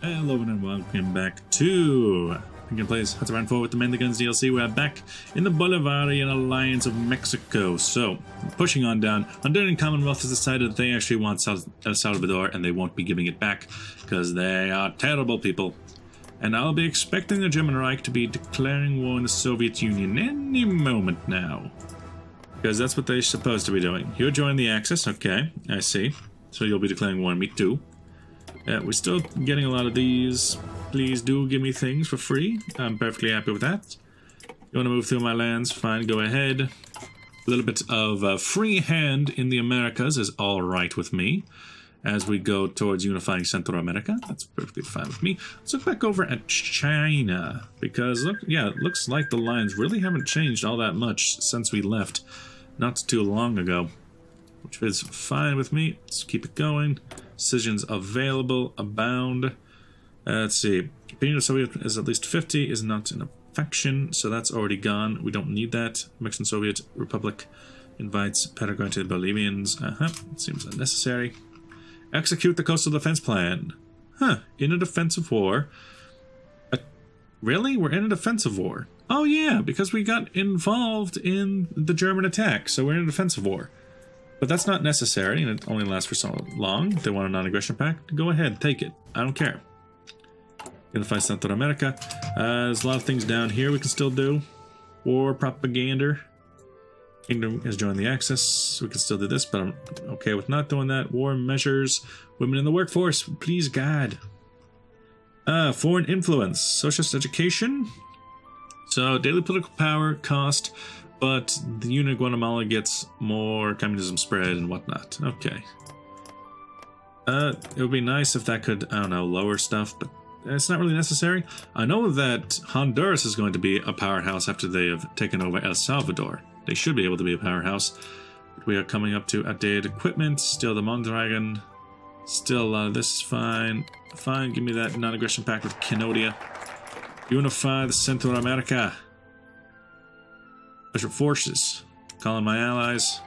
Hello and welcome back to Pink & Plays Huts Around 4 with the Men the Guns DLC. We're back in the Bolivarian Alliance of Mexico. So, pushing on down, Honduran Commonwealth has decided that they actually want El Salvador and they won't be giving it back because they are terrible people. And I'll be expecting the German Reich to be declaring war on the Soviet Union any moment now. Because that's what they're supposed to be doing. You're joining the Axis, okay, I see. So you'll be declaring war on me too. We're still getting a lot of these. Please do give me things for free. I'm perfectly happy with that. You want to move through my lands? Fine, go ahead. A little bit of free hand in the Americas is all right with me. As we go towards unifying Central America, that's perfectly fine with me. Let's look back over at China. Because, look, yeah, it looks like the lines really haven't changed all that much since we left not too long ago. Which is fine with me. Let's keep it going. Decisions available, abound. Let's see. Opinion of Soviet is at least 50, is not in a faction, so that's already gone. We don't need that. Mexican Soviet Republic invites Paraguay to the Bolivians. Seems unnecessary. Execute the Coastal Defense Plan. In a defensive war. Really? We're in a defensive war. Oh yeah, because we got involved in the German attack, so we're in a defensive war. But that's not necessary, and it only lasts for so long. If they want a non-aggression pact, go ahead, take it. I don't care. Unify Central America. There's a lot of things down here we can still do. War propaganda. Kingdom has joined the Axis. We can still do this, but I'm okay with not doing that. War measures. Women in the workforce. Please, God. Foreign influence. Socialist education. So, daily political power, cost... But the unit of Guatemala gets more communism spread and whatnot. Okay. It would be nice if that could, I don't know, lower stuff, but it's not really necessary. I know that Honduras is going to be a powerhouse after they have taken over El Salvador. They should be able to be a powerhouse. But we are coming up to outdated equipment. Still the Mondragon. Still a lot of this is fine. Fine, give me that non-aggression pact with Canodia. Unify the Central America. Special forces. Calling my allies.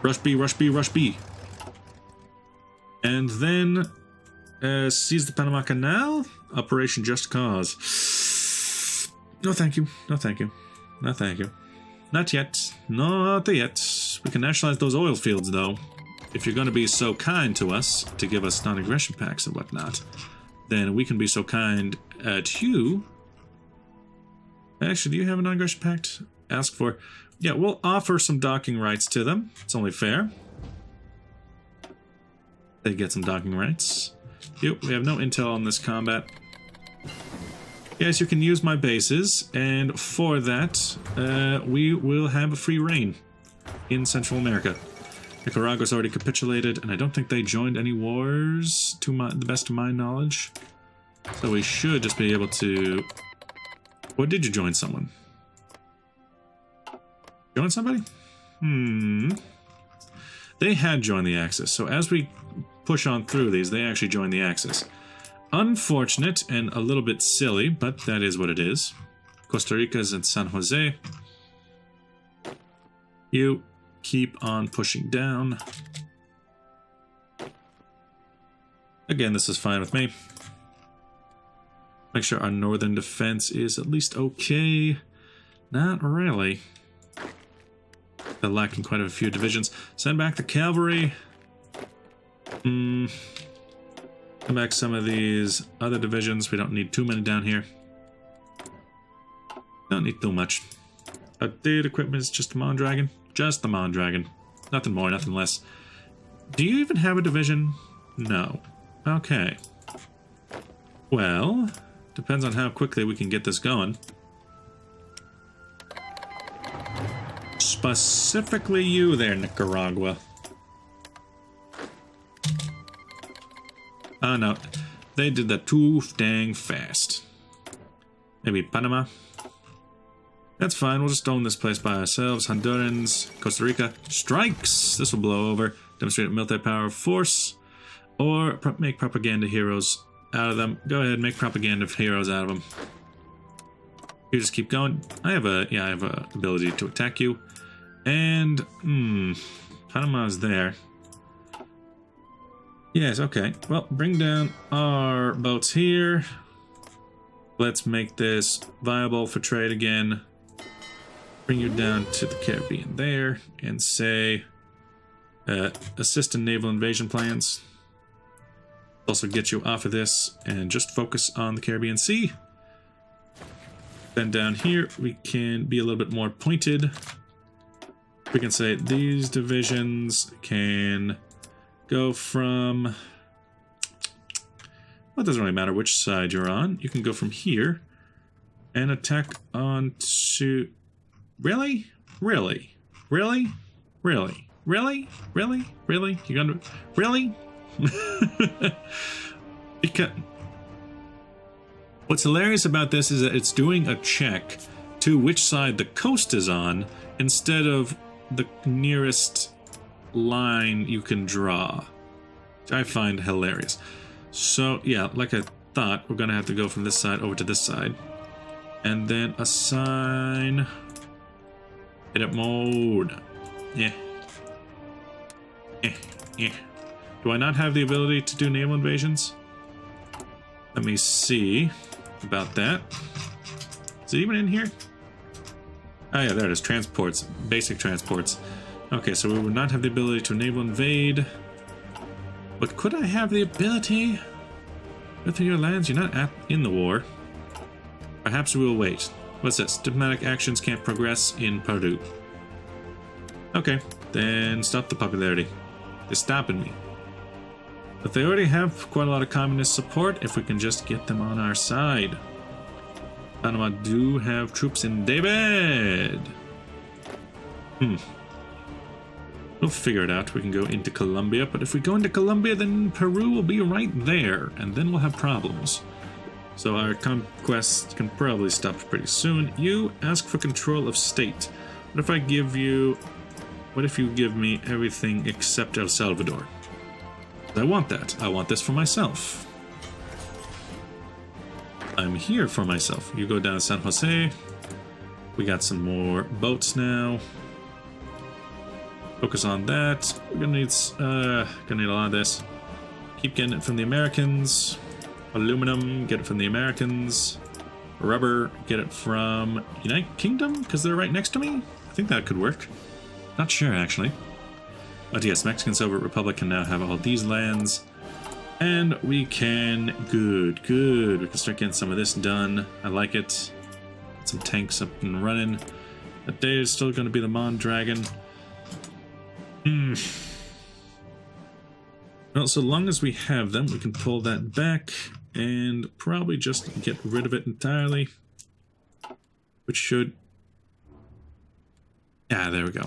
Rush B, rush B, rush B. And then seize the Panama Canal. Operation Just Cause. No thank you. No thank you. No thank you. Not yet. Not yet. We can nationalize those oil fields though. If you're going to be so kind to us to give us non-aggression pacts and whatnot, then we can be so kind at you. Actually, do you have a non-aggression pact? Ask for. Yeah, we'll offer some docking rights to them. It's only fair. They get some docking rights. Yep, we have no intel on this combat. Yes, you can use my bases, and for that, we will have a free reign in Central America. Nicaragua's already capitulated, and I don't think they joined any wars, to the best of my knowledge. So we should just be able to... Or did you join someone? Join somebody? They had joined the Axis, so as we push on through these, they actually joined the Axis. Unfortunate and a little bit silly, but that is what it is. Costa Rica's in San Jose. You keep on pushing down. Again, this is fine with me. Make sure our northern defense is at least okay. Not really. They're lacking quite a few divisions. Send back the cavalry. Come back some of these other divisions. We don't need too many down here. Don't need too much. Outdated equipment is just the Mondragon. Just the Mondragon. Nothing more, nothing less. Do you even have a division? No. Okay. Well... Depends on how quickly we can get this going. Specifically you there, Nicaragua. Oh no, they did that too dang fast. Maybe Panama? That's fine, we'll just own this place by ourselves. Hondurans, Costa Rica, strikes! This will blow over. Demonstrate military power of force. Or make propaganda heroes out of them. Go ahead, make propaganda heroes out of them. You just keep going. I have a ability to attack you. And Panama's there. Yes, okay. Well, bring down our boats here. Let's make this viable for trade again. Bring you down to the Caribbean there and say assist in naval invasion plans. Also get you off of this and just focus on the Caribbean Sea. Then down here we can be a little bit more pointed. We can say these divisions can go from... Well, it doesn't really matter which side you're on. You can go from here and attack onto... Really? Really? Really? Really? Really? Really? Really? You're gonna... Really? Because... What's hilarious about this is that it's doing a check to which side the coast is on instead of the nearest line you can draw, which I find hilarious. So yeah, like I thought, we're gonna have to go from this side over to this side and then assign edit mode. Yeah. Do I not have the ability to do naval invasions? Let me see about that. Is it even in here? Oh yeah, there it is. Transports. Basic transports. Okay, so we would not have the ability to naval invade. But could I have the ability? Within your lands, you're not in the war. Perhaps we will wait. What's this? Diplomatic actions can't progress in Peru. Okay, then stop the popularity. They're stopping me. But they already have quite a lot of communist support if we can just get them on our side. Panama do have troops in David. We'll figure it out. We can go into Colombia, but if we go into Colombia, then Peru will be right there, and then we'll have problems. So our conquest can probably stop pretty soon. You ask for control of state. What if I give you... What if you give me everything except El Salvador? I want that. I want this for myself. I'm here for myself. You go down to San Jose. We got some more boats now. Focus on that. We're gonna need a lot of this. Keep getting it from the Americans. Aluminum, get it from the Americans. Rubber, get it from United Kingdom, because they're right next to me. I think that could work. Not sure, actually. But yes, Mexican Soviet Republic can now have all these lands. And we can... Good. We can start getting some of this done. I like it. Get some tanks up and running. That day is still going to be the Mondragon. Well, so long as we have them, we can pull that back and probably just get rid of it entirely. Which should... Ah, there we go.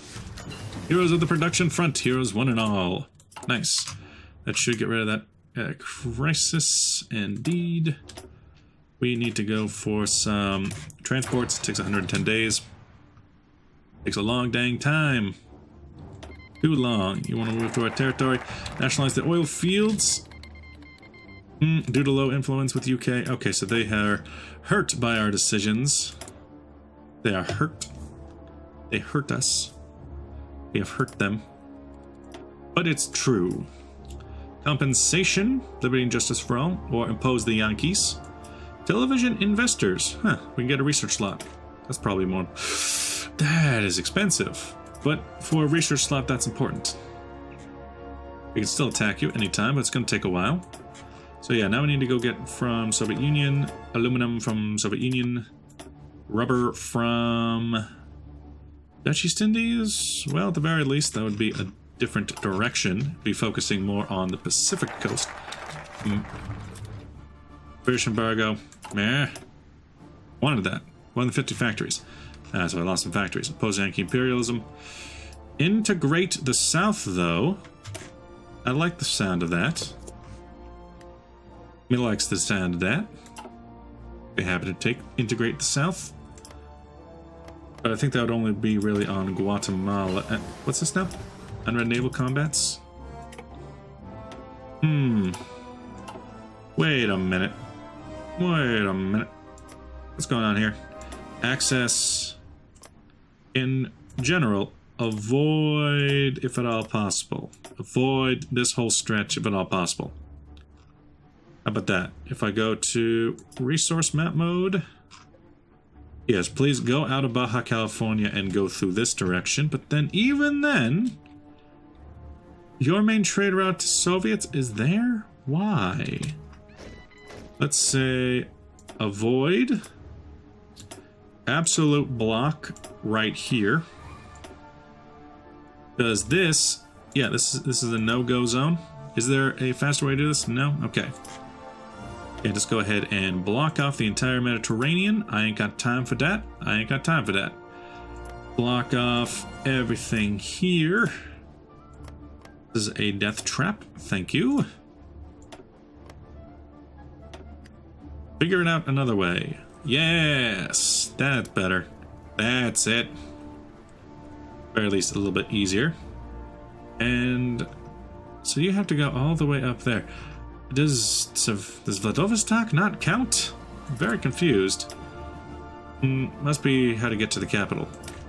Heroes of the production front. Heroes one and all. Nice. That should get rid of that crisis. Indeed. We need to go for some transports. It takes 110 days. Takes a long dang time. Too long. You want to move to our territory. Nationalize the oil fields. Due to low influence with UK. Okay, so they are hurt by our decisions. They are hurt. They hurt us. We have hurt them. But it's true. Compensation, liberty and justice for all, or impose the Yankees. Television investors. Huh, we can get a research slot. That's probably more... That is expensive. But for a research slot, that's important. We can still attack you anytime, but it's going to take a while. So yeah, now we need to go get from Soviet Union, aluminum from Soviet Union, rubber from... Dutch East Indies? Well, at the very least, that would be a different direction. Be focusing more on the Pacific coast. British embargo. Meh. Wanted that. 150 factories. So I lost some factories. Oppose Yankee imperialism. Integrate the South, though. I like the sound of that. Me likes the sound of that. Be happy to integrate the South. But I think that would only be really on Guatemala. What's this now? Unread naval combats? Wait a minute. What's going on here? Access. In general, avoid, if at all possible. avoid this whole stretch if at all possible. How about that? If I go to resource map mode, yes, please go out of Baja California and go through this direction. But then, even then, your main trade route to Soviets is there? Why? Let's say avoid absolute block right here. Because this, yeah, this is a no-go zone. Is there a faster way to do this? No? Okay. Yeah, just go ahead and block off the entire Mediterranean. I ain't got time for that. I ain't got time for that. Block off everything here. This is a death trap. Thank you. Figure it out another way. Yes, that's better. That's it. Or at least a little bit easier. And so you have to go all the way up there. Does Vladivostok not count? I'm very confused. Must be how to get to the capital.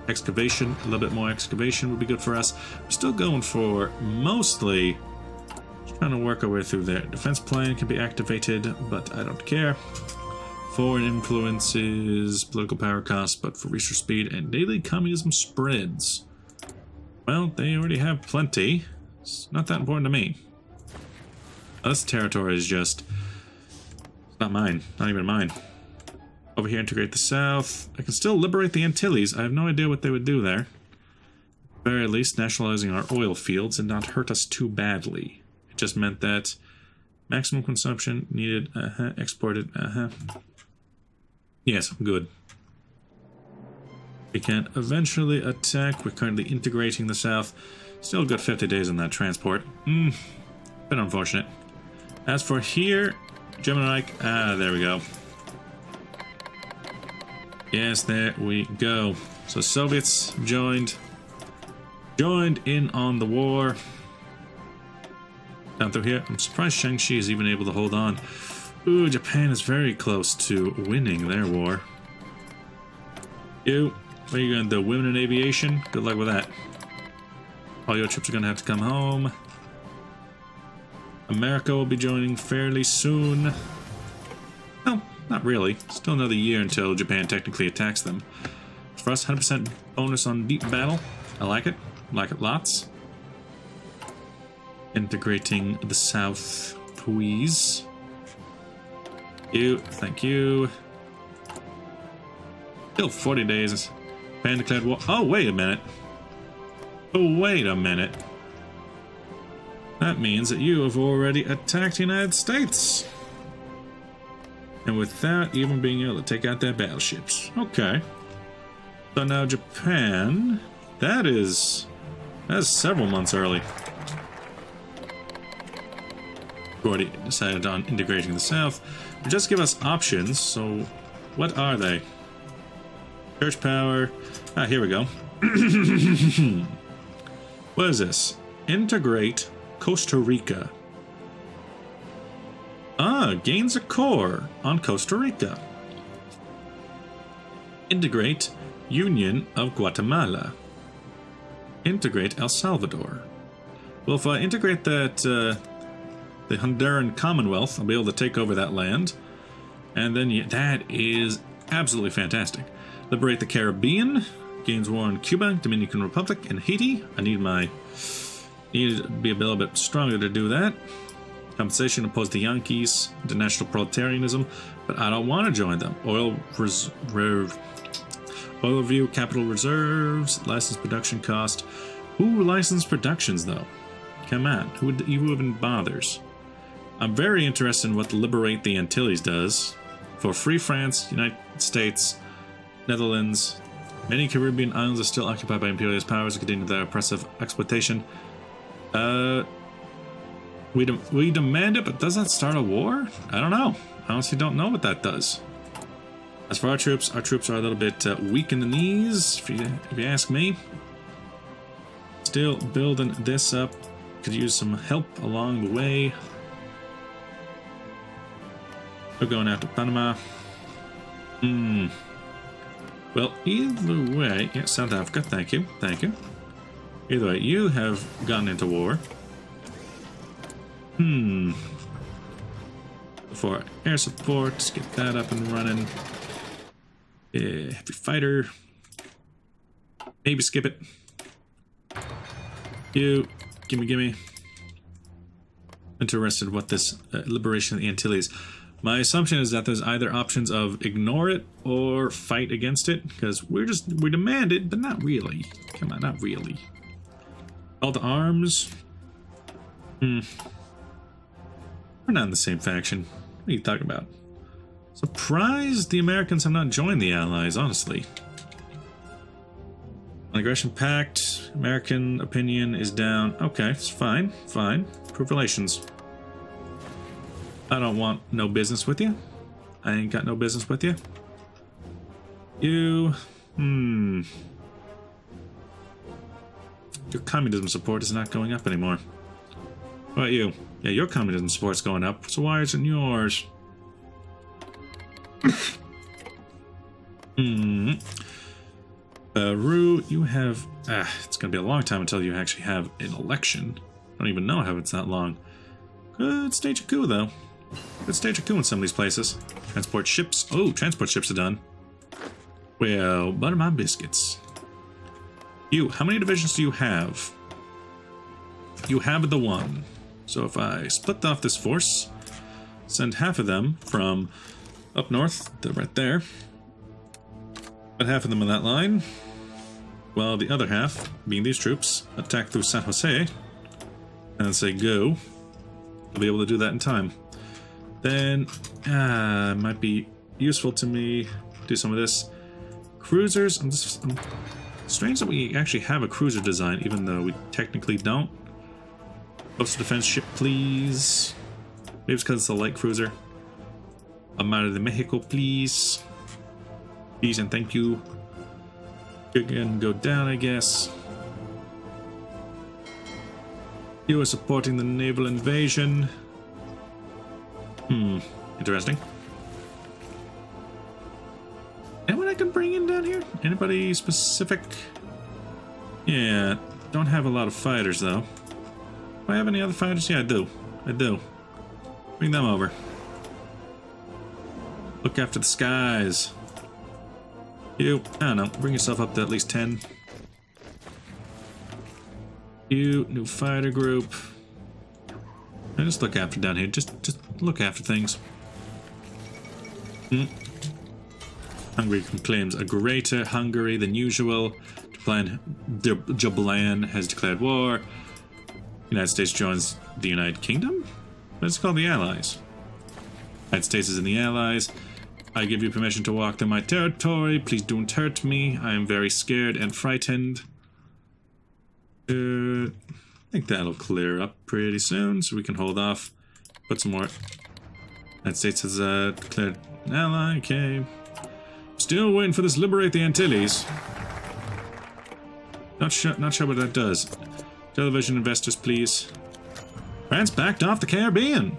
Excavation, a little bit more excavation would be good for us. We're still going for mostly trying to work our way through there. Defense plan can be activated, but I don't care. Foreign influences, political power costs, but for resource speed and daily communism spreads. Well, they already have plenty. It's not that important to me. This territory is just... it's not mine. Not even mine. Over here, integrate the south. I can still liberate the Antilles. I have no idea what they would do there. At the very least, nationalizing our oil fields and not hurt us too badly. It just meant that maximum consumption needed, exported, Yes, good. We can eventually attack. We're currently integrating the south. Still a good 50 days on that transport. Bit unfortunate. As for here, German Reich, there we go. Yes, there we go. So Soviets joined in on the war. Down through here, I'm surprised Shaanxi is even able to hold on. Ooh, Japan is very close to winning their war. You, what are you going to do? Women in aviation? Good luck with that. All your troops are going to have to come home. America will be joining fairly soon. No, not really. Still another year until Japan technically attacks them. For us, 100% bonus on deep battle. I like it. Like it lots. Integrating the south, please. Thank you. Still 40 days. Japan declared war. Oh, wait a minute. Oh, wait a minute. That means that you have already attacked the United States. And without even being able to take out their battleships. Okay. So now Japan, that's several months early. Already decided on integrating the south. Just give us options, so what are they? Church power. Here we go. What is this? Integrate Costa Rica. Gains a core on Costa Rica. Integrate Union of Guatemala. Integrate El Salvador. Well, if I integrate that, the Honduran Commonwealth, I'll be able to take over that land. And then, that is absolutely fantastic. Liberate the Caribbean. Gains war on Cuba, Dominican Republic, and Haiti. I need to be a little bit stronger to do that. Compensation opposed to Yankees, international proletarianism, but I don't want to join them. Oil review, capital reserves, license production cost. Who licensed productions, though? Come on, who even bothers? I'm very interested in what Liberate the Antilles does. For Free France, United States, Netherlands, many Caribbean islands are still occupied by imperialist powers and continue their oppressive exploitation. We demand it, but does that start a war? I don't know. I honestly don't know what that does. As for our troops are a little bit weak in the knees, if you ask me. Still building this up. Could use some help along the way. We're going out to Panama. Well, either way... Yeah, South Africa, thank you. Either way, you have gotten into war. For air support, let's get that up and running. Heavy fighter. Maybe skip it. You, gimme. Interested what this liberation of the Antilles. My assumption is that there's either options of ignore it or fight against it, because we demand it, but not really. Come on, not really. All to arms. We're not in the same faction. What are you talking about? Surprised the Americans have not joined the Allies, honestly. Non-aggression pact. American opinion is down. Okay, it's fine. Improve relations. I don't want no business with you. I ain't got no business with you. You... Your communism support is not going up anymore. What about you? Yeah, your communism support's going up, so why isn't yours? Peru, you have... it's gonna be a long time until you actually have an election. I don't even know how it's that long. Good stage a coup, though. Good stage a coup in some of these places. Transport ships. Oh, transport ships are done. Well, butter my biscuits. You, how many divisions do you have? You have the one. So if I split off this force, send half of them from up north, they're right there. Put half of them on that line. While the other half, being these troops, attack through San Jose. And then say go. I'll be able to do that in time. Then, it might be useful to me do some of this. Cruisers, I'm strange that we actually have a cruiser design, even though we technically don't. Coastal defense ship, please. Maybe it's because it's a light cruiser. Armada de Mexico, please. Please and thank you. You're gonna go down, I guess. You are supporting the naval invasion. Interesting. Anyone I can bring in down here? Anybody specific? Yeah, don't have a lot of fighters though. Do I have any other fighters? Yeah, I do. Bring them over. Look after the skies. You, I don't know, bring yourself up to at least 10. You, new fighter group. And just look after down here. Just look after things. Hungary claims a greater Hungary than usual. Japan has declared war. United States joins the United Kingdom? Let's call the Allies. United States is in the Allies. I give you permission to walk through my territory. Please don't hurt me. I am very scared and frightened. I think that'll clear up pretty soon, so we can hold off. Put some more. United States has declared an ally. Okay. Still waiting for this liberate the Antilles. Not sure what that does. Television investors, please. France backed off the Caribbean.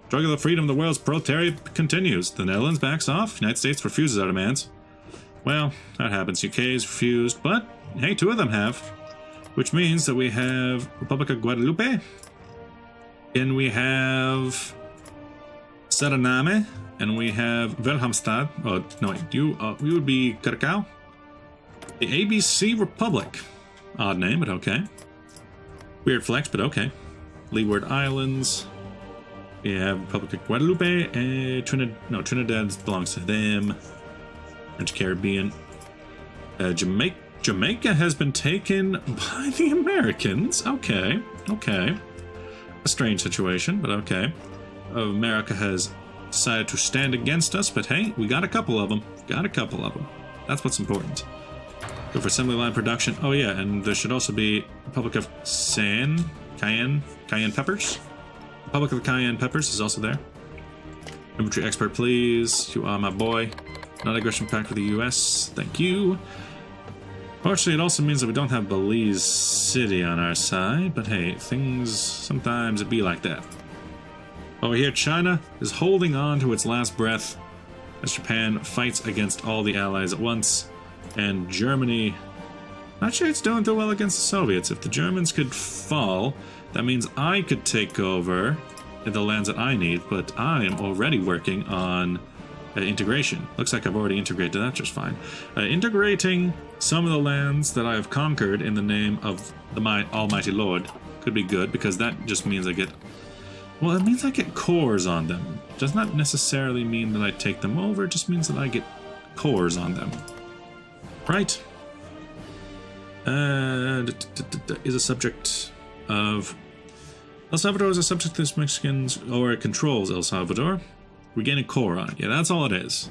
Struggle of freedom of the world's proletariat continues. The Netherlands backs off. United States refuses our demands. Well, that happens. UK's refused, but hey, 2 of them have. Which means that we have Republic of Guadeloupe. And we have Suriname. And we have Wilhelmstad. Oh, no, wait. You would be Curacao. The ABC Republic. Odd name, but okay. Weird flex, but okay. Leeward Islands. We have Republic of Guadeloupe. Trinidad belongs to them. French Caribbean. Jamaica has been taken by the Americans. Okay. A strange situation, but okay. America has decided to stand against us, but hey, we got a couple of them. That's what's important. Go for assembly line production. Oh yeah, and there should also be Republic of Cayenne Peppers. Republic of the Cayenne Peppers is also there. Infantry expert, please. You are my boy. Non-aggression pact with the U.S. Thank you. Fortunately, it also means that we don't have Belize City on our side, but hey, things sometimes it be like that. Over here, China is holding on to its last breath as Japan fights against all the allies at once, and Germany, not sure it's doing too well against the Soviets. If the Germans could fall, that means I could take over the lands that I need, but I am already working on integration. Looks like I've already integrated that just fine. Integrating some of the lands that I have conquered in the name of my Almighty Lord could be good, because that just means I get... Well, it means I get cores on them. Does not necessarily mean that I take them over, it just means that I get cores on them. Right. Is a subject of... El Salvador is a subject of this Mexicans, or it controls El Salvador. We're getting a core on it. Yeah, that's all it is.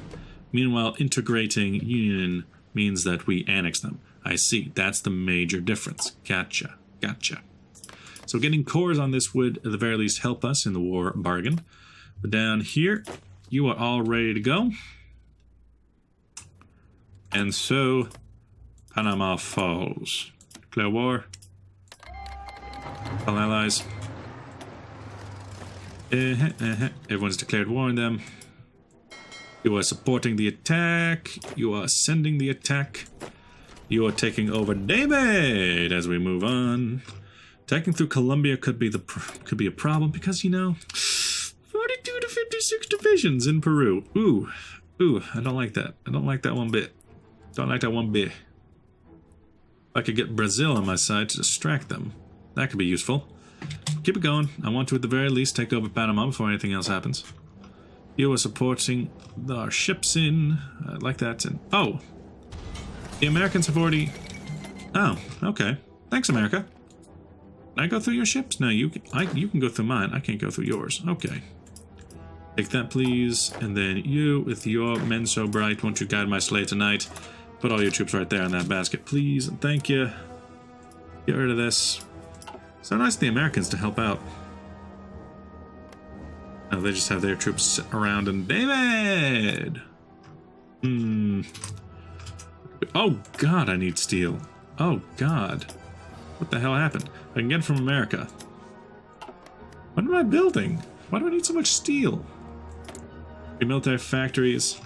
Meanwhile, integrating Union means that we annex them. I see. That's the major difference. Gotcha. Gotcha. So getting cores on this would, at the very least, help us in the war bargain. But down here, you are all ready to go. And so, Panama falls. Declare war. All allies. Everyone's declared war on them. You are supporting the attack. You are sending the attack. You are taking over David as we move on. Attacking through Colombia could be a problem because, you know, 42 to 56 divisions in Peru. Ooh, I don't like that. I don't like that one bit. Don't like that one bit. If I could get Brazil on my side to distract them, that could be useful. Keep it going. I want to, at the very least, take over Panama before anything else happens. You are supporting our ships in, like that. And oh, the Americans have already... Oh, okay. Thanks, America. Can I go through your ships? No, you can go through mine. I can't go through yours. Okay. Take that, please. And then you, with your men so bright, won't you guide my sleigh tonight? Put all your troops right there in that basket, please. And thank you. Get rid of this. So nice of the Americans to help out. Oh, they just have their troops around and David! Oh god, I need steel. Oh god. What the hell happened? I can get it from America. What am I building? Why do I need so much steel? Military factories.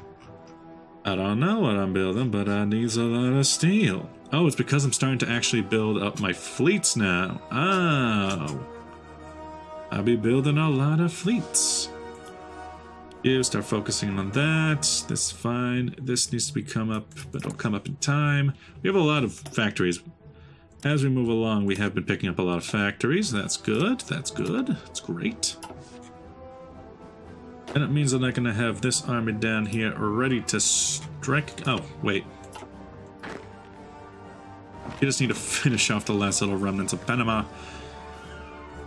I don't know what I'm building, but I need a lot of steel. Oh, it's because I'm starting to actually build up my fleets now. Oh. I'll be building a lot of fleets. You start focusing on that. This is fine. This needs to come up, but it'll come up in time. We have a lot of factories. As we move along, we have been picking up a lot of factories. That's good. That's good. That's great. And it means that I'm going to have this army down here ready to strike. Oh, wait. You just need to finish off the last little remnants of Panama.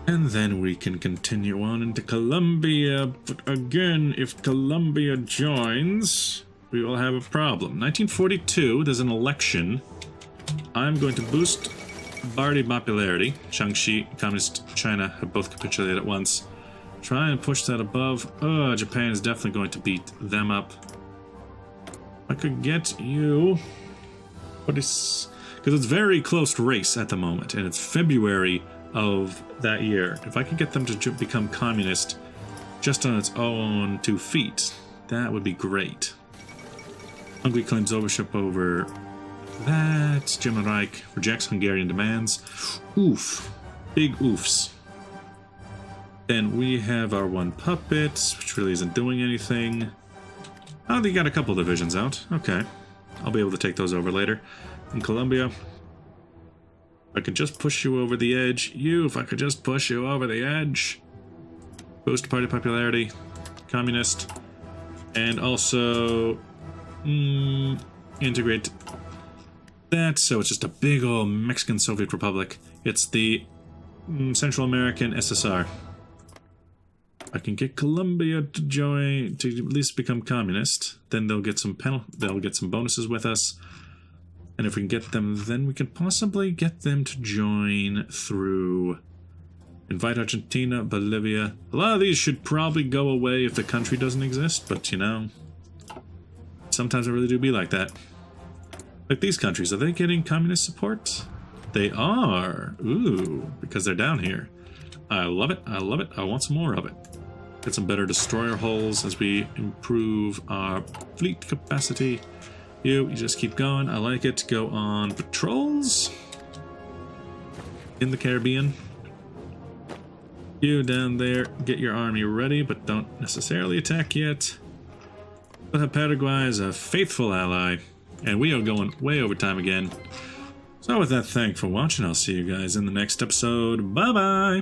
And then we can continue on into Colombia. But again, if Colombia joins, we will have a problem. 1942, there's an election. I'm going to boost party popularity. Shaanxi, Communist China have both capitulated at once. Try and push that above. Oh, Japan is definitely going to beat them up. I could get you... What is... Because it's very close race at the moment, and it's February of that year. If I could get them to become communist just on its own 2 feet, that would be great. Hungary claims ownership over that. German Reich rejects Hungarian demands. Oof. Big oofs. Then we have our one puppet, which really isn't doing anything. Oh, they got a couple divisions out. Okay. I'll be able to take those over later. In Colombia, I could just push you over the edge. If I could just push you over the edge. Boost party popularity. Communist. And also integrate that. So it's just a big old Mexican Soviet Republic. It's the Central American SSR. I can get Colombia to join, to at least become communist. Then they'll get some bonuses with us. And if we can get them, then we can possibly get them to join through invite Argentina, Bolivia. A lot of these should probably go away if the country doesn't exist, but you know, sometimes it really do be like that. Like these countries, are they getting communist support? They are. Ooh, because they're down here. I love it. I love it. I want some more of it. Get some better destroyer hulls as we improve our fleet capacity. You just keep going. I like it. Go on patrols in the Caribbean. You down there, get your army ready, but don't necessarily attack yet. We'll have Paraguay as a faithful ally, and we are going way over time again. So with that, thanks for watching. I'll see you guys in the next episode. Bye-bye!